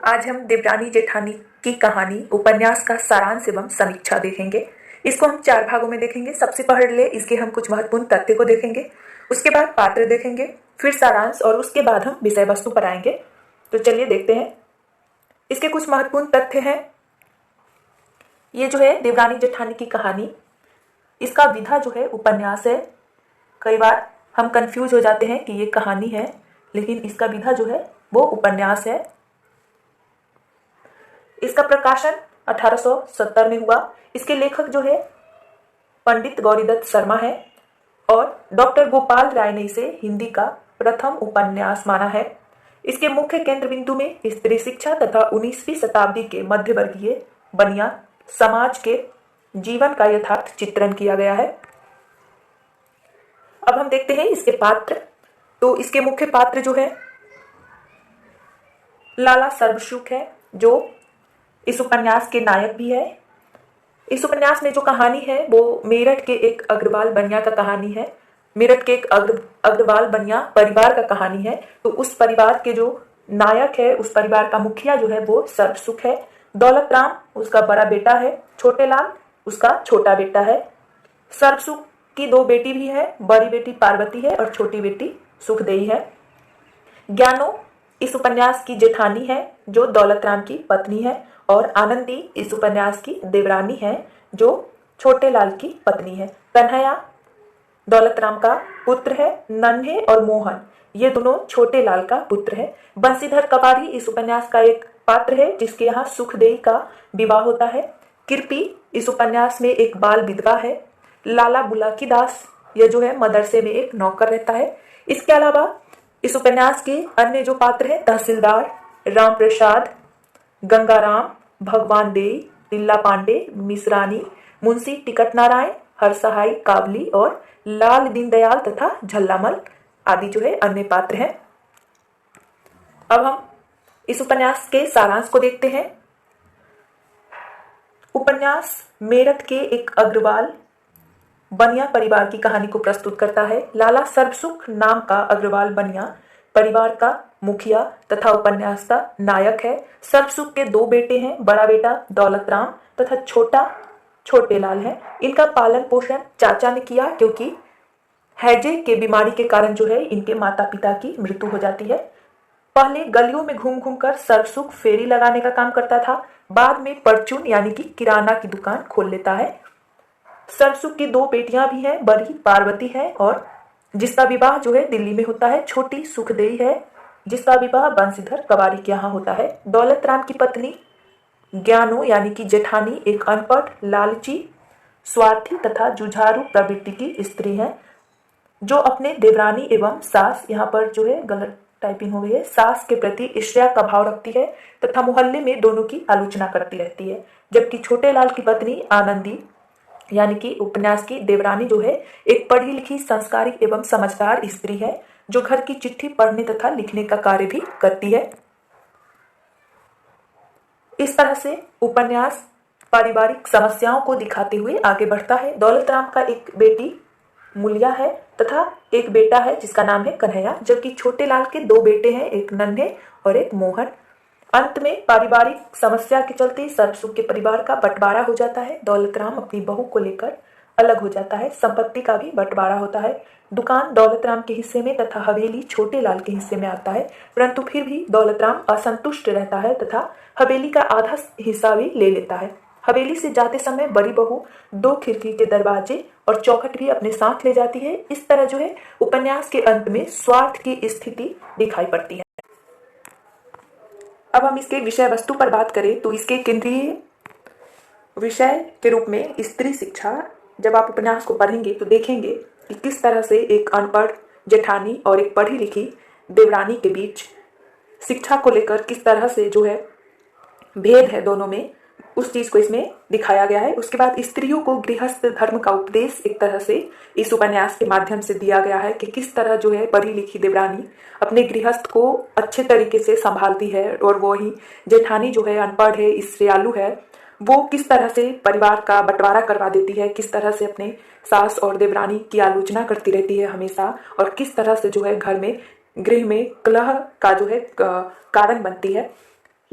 आज हम देवरानी जेठानी की कहानी उपन्यास का सारांश एवं समीक्षा देखेंगे। इसको हम 4 भागों में देखेंगे। सबसे पहले इसके हम कुछ महत्वपूर्ण तथ्य को देखेंगे, उसके बाद पात्र देखेंगे, फिर सारांश और उसके बाद हम विषय वस्तु पर आएंगे। तो चलिए देखते हैं। इसके कुछ महत्वपूर्ण तथ्य हैं। ये जो है देवरानी जेठानी की कहानी, इसका विधा जो है उपन्यास है। कई बार हम कंफ्यूज हो जाते हैं कि ये कहानी है, लेकिन इसका विधा जो है वो उपन्यास है। इसका प्रकाशन 1870 में हुआ। इसके लेखक जो है पंडित गौरीदत्त शर्मा है और डॉक्टर गोपाल राय ने इसे हिंदी का प्रथम उपन्यास माना है। इसके मुख्य केंद्र बिंदु में स्त्री शिक्षा तथा 19वीं शताब्दी के मध्यवर्गीय बनिया समाज के जीवन का यथार्थ चित्रण किया गया है। अब हम देखते हैं इसके पात्र। तो इसके मुख्य पात्र जो है लाला सर्वसुख है, जो इस उपन्यास के नायक भी है। इस उपन्यास में जो कहानी है वो मेरठ के एक अग्रवाल बनिया का कहानी है। मेरठ के एक अग्रवाल बनिया परिवार का कहानी है। तो उस परिवार के जो नायक है, उस परिवार का मुखिया जो है वो सर्वसुख है। दौलत राम उसका बड़ा बेटा है, छोटे लाल उसका छोटा बेटा है। सर्वसुख की 2 बेटी भी है, बड़ी बेटी पार्वती है और छोटी बेटी सुखदेई है। ज्ञानो इस उपन्यास की जेठानी है, जो दौलत राम की पत्नी है, और आनंदी इस उपन्यास की देवरानी है, जो छोटे लाल की पत्नी है। कन्हैया दौलत राम का पुत्र है। नन्हे और मोहन ये दोनों छोटे लाल का पुत्र है। बंशीधर कबाड़ी इस उपन्यास का एक पात्र है, जिसके यहाँ सुखदेई का विवाह होता है। कृपी इस उपन्यास में एक बाल विधवा है। लाला बुलाकी दास यह जो है मदरसे में एक नौकर रहता है। इसके अलावा इस उपन्यास के अन्य जो पात्र हैं, तहसीलदार राम प्रसाद, गंगाराम, भगवान देई, तिल्ला पांडे, मिश्रानी, मुंशी टिकट नारायण, हरसहाई काबली और लाल दीनदयाल तथा झल्लामल आदि जो है अन्य पात्र हैं। अब हम इस उपन्यास के सारांश को देखते हैं। उपन्यास मेरठ के एक अग्रवाल बनिया परिवार की कहानी को प्रस्तुत करता है। लाला सर्वसुख नाम का अग्रवाल बनिया परिवार का मुखिया तथा उपन्यास का नायक है। सर्वसुख के 2 बेटे हैं, बड़ा बेटा दौलत राम तथा छोटा छोटे लाल है। इनका पालन पोषण चाचा ने किया, क्योंकि हैजे के बीमारी के कारण जो है इनके माता पिता की मृत्यु हो जाती है। पहले गलियों में घूम घूम कर सर्वसुख फेरी लगाने का काम करता था। बाद में परचून यानी कि किराना की दुकान खोल लेता है। सर्वसुख की 2 बेटियां भी हैं, बड़ी पार्वती है और जिसका विवाह जो है दिल्ली में होता है। छोटी सुखदेई है, जिसका विवाह बंशीधर कबाड़ी के यहाँ होता है। दौलत राम की पत्नी ज्ञानो यानी कि जेठानी एक अनपढ़, लालची, स्वार्थी तथा जुझारू प्रवृत्ति की स्त्री है, जो अपने देवरानी एवं सास, यहाँ पर जो है गलत टाइपिंग हो गई है, सास के प्रति ईर्ष्या का भाव रखती है तथा मोहल्ले में दोनों की आलोचना करती रहती है। जबकि छोटे लाल की पत्नी आनंदी यानी कि उपन्यास की देवरानी जो है एक पढ़ी लिखी, संस्कारी एवं समझदार स्त्री है, जो घर की चिट्ठी पढ़ने तथा लिखने का कार्य भी करती है। इस तरह से उपन्यास पारिवारिक समस्याओं को दिखाते हुए आगे बढ़ता है। दौलत राम का एक बेटी मुलिया है तथा एक बेटा है जिसका नाम है कन्हैया, जबकि छोटे लाल के 2 बेटे हैं, एक नन्हे और एक मोहन। अंत में पारिवारिक समस्या के चलते सर्वसुख के परिवार का बंटवारा हो जाता है। दौलत राम अपनी बहू को लेकर अलग हो जाता है। संपत्ति का भी बंटवारा होता है। दुकान दौलत राम के हिस्से में तथा हवेली छोटे लाल के हिस्से में आता है, परंतु फिर भी दौलत राम असंतुष्ट रहता है तथा हवेली का आधा हिस्सा भी ले लेता है। हवेली से जाते समय बड़ी बहू 2 खिड़की के दरवाजे और चौखट भी अपने साथ ले जाती है। इस तरह जो है उपन्यास के अंत में स्वार्थ की स्थिति दिखाई पड़ती है। अब हम इसके विषय वस्तु पर बात करें तो इसके केंद्रीय विषय के रूप में स्त्री शिक्षा, जब आप उपन्यास को पढ़ेंगे तो देखेंगे कि किस तरह से एक अनपढ़ जेठानी और एक पढ़ी लिखी देवरानी के बीच शिक्षा को लेकर किस तरह से जो है भेद है दोनों में, उस चीज को इसमें दिखाया गया है। उसके बाद स्त्रियों को गृहस्थ धर्म का उपदेश एक तरह से इस उपन्यास के माध्यम से दिया गया है कि किस तरह जो है पढ़ी लिखी देवरानी अपने गृहस्थ को अच्छे तरीके से संभालती है, और वो ही जेठानी जो है अनपढ़ है, स्त्रियालु है, वो किस तरह से परिवार का बंटवारा करवा देती है, किस तरह से अपने सास और देवरानी की आलोचना करती रहती है हमेशा, और किस तरह से जो है घर में गृह में कलह का जो है कारण बनती है।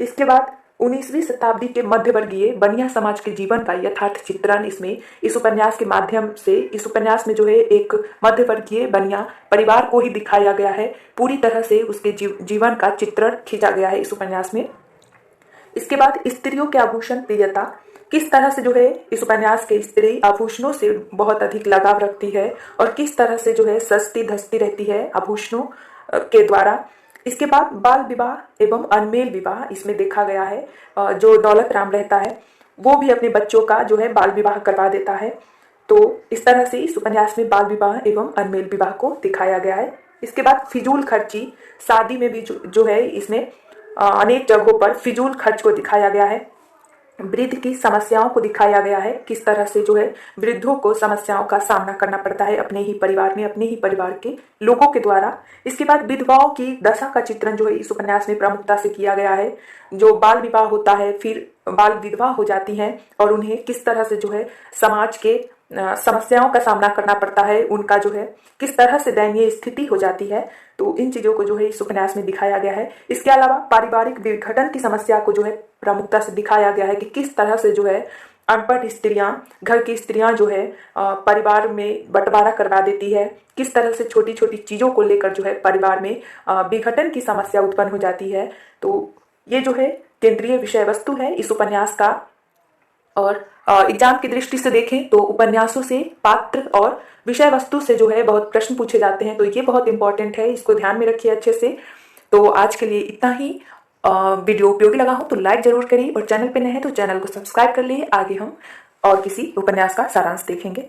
इसके बाद 19वीं शताब्दी के मध्यवर्गीय बनिया समाज के जीवन का यथार्थ चित्रण इसमें इस उपन्यास के माध्यम से, इस उपन्यास में जो है एक मध्यवर्गीय बनिया परिवार को ही दिखाया गया है। पूरी तरह से उसके जीवन का चित्रण खींचा गया है इस उपन्यास में। इसके बाद स्त्रियों के आभूषण प्रियता, किस तरह से जो है इस उपन्यास के स्त्री आभूषणों से बहुत अधिक लगाव रखती है और किस तरह से जो है सस्ती धसती रहती है आभूषणों के द्वारा। इसके बाद बाल विवाह एवं अनमेल विवाह इसमें देखा गया है। जो दौलत राम रहता है वो भी अपने बच्चों का जो है बाल विवाह करवा देता है। तो इस तरह से इस उपन्यास में बाल विवाह एवं अनमेल विवाह को दिखाया गया है। इसके बाद फिजूल खर्ची, शादी में भी जो है इसमें अनेक जगहों पर फिजूल खर्च को दिखाया गया है। वृद्ध की समस्याओं को दिखाया गया है, किस तरह से जो है वृद्धों को समस्याओं का सामना करना पड़ता है अपने ही परिवार में, अपने ही परिवार के लोगों के द्वारा। इसके बाद विधवाओं की दशा का चित्रण जो है इस उपन्यास में प्रमुखता से किया गया है। जो बाल विवाह होता है, फिर बाल विधवा हो जाती हैं और उन्हें किस तरह से जो है समाज के समस्याओं का सामना करना पड़ता है, उनका जो है किस तरह से दयनीय स्थिति हो जाती है। तो इन चीजों को जो है इस उपन्यास में दिखाया गया है। इसके अलावा पारिवारिक विघटन की समस्या को जो है प्रमुखता से दिखाया गया है कि किस तरह से जो है अनपढ़ स्त्रियां, घर की स्त्रियां जो है परिवार में बंटवारा करवा देती है, किस तरह से छोटी छोटी चीजों को लेकर जो है परिवार में विघटन की समस्या उत्पन्न हो जाती है। तो ये जो है केंद्रीय विषय वस्तु है इस उपन्यास का। और एग्जाम की दृष्टि से देखें तो उपन्यासों से पात्र और विषय वस्तु से जो है बहुत प्रश्न पूछे जाते हैं, तो ये बहुत इंपॉर्टेंट है, इसको ध्यान में रखिए अच्छे से। तो आज के लिए इतना ही। वीडियो उपयोगी लगा हो तो लाइक जरूर करिए और चैनल पे नए हैं तो चैनल को सब्सक्राइब कर लिए। आगे हम और किसी उपन्यास का सारांश देखेंगे।